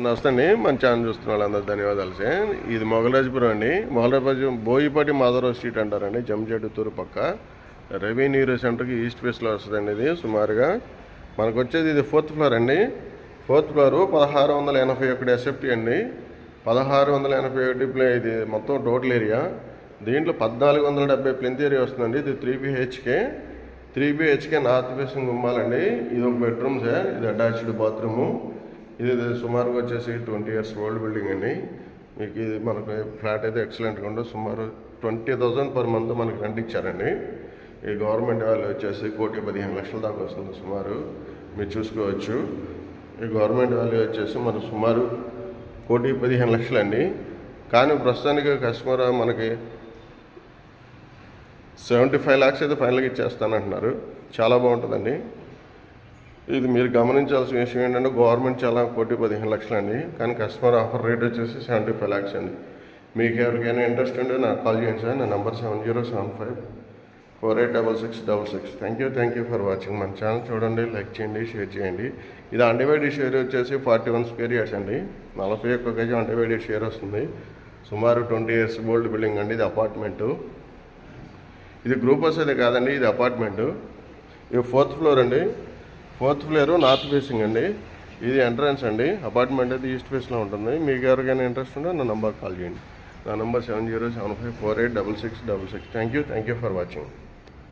నమస్తే అండి. మన ఛానల్ చూస్తున్న వాళ్ళందరూ ధన్యవాదాలు సార్. ఇది మొగలరాజపురం అండి. మొగలరాజపురం బోయిపాటి మాధవరావు స్ట్రీట్ అంటారండి. జమ్మిచెట్టు పక్క రెవెన్యూ సెంటర్కి ఈస్ట్ ఫేస్లో వస్తుందండి. ఇది సుమారుగా మనకు వచ్చేది ఇది 4th ఫ్లోర్ అండి. 4th ఫ్లోర్ 1681 ఎస్ఎఫ్టీ అండి. 1681 ఇది మొత్తం టోటల్ ఏరియా. దీంట్లో 1470 ప్లింత్ ఏరియా వస్తుందండి. ఇది 3 BHK నార్త్ ఫేసింగ్ గుమ్మాలండి. ఇది ఒక బెడ్రూమ్ సార్. ఇది అటాచ్డ్ బాత్రూము. ఇది సుమారుగా వచ్చేసి 20 years ఓల్డ్ బిల్డింగ్ అండి. మీకు ఇది మనకు ఫ్లాట్ అయితే ఎక్సలెంట్గా ఉంటుంది. సుమారు 20,000 per month మనకి రెంట్ ఇచ్చారండి. ఈ గవర్నమెంట్ వాల్యూ వచ్చేసి 1,15,00,000 దాకా వస్తుంది సుమారు. మీరు చూసుకోవచ్చు. ఈ గవర్నమెంట్ వాల్యూ వచ్చేసి మనకు సుమారు 1,15,00,000 అండి. కానీ ప్రస్తుతానికి కస్టమర్ మనకి 75 lakhs అయితే ఫైనల్గా ఇచ్చేస్తానంటున్నారు. చాలా బాగుంటుందండి. ఇది మీరు గమనించాల్సిన విషయం ఏంటంటే గవర్నమెంట్ చాలా 1,15,00,000 అండి. కానీ కస్టమర్ ఆఫర్ రేట్ వచ్చేసి 75 lakhs అండి. మీకు ఎవరికైనా ఇంట్రెస్ట్ ఉంటే నాకు కాల్ చేయండి సార్. నా number 7075486666. Thank you for watching. మన ఛానల్ చూడండి, లైక్ చేయండి, షేర్ చేయండి. ఇది అన్డివైడెడ్ షేర్ వచ్చేసి 41 square yards అండి. 41 గజం అన్డివైడెడ్ షేర్ వస్తుంది. సుమారు 20 years ఓల్డ్ బిల్డింగ్ అండి. ఇది అపార్ట్మెంటు. ఇది గ్రూప్ హౌస్ అయితే కాదండి, ఇది అపార్ట్మెంటు. ఇది 4th ఫ్లోర్ అండి. 4th ఫ్లోర్ నార్త్ ఫేసింగ్ అండి. ఇది ఎంట్రన్స్ అండి. అపార్ట్మెంట్ అయితే ఈస్ట్ ఫేస్లో ఉంటుంది. మీకు ఎవరికైనా ఇంట్రెస్ట్ ఉంటే నా నెంబర్ కాల్ చేయండి. నా number 7075486666. Thank you for watching.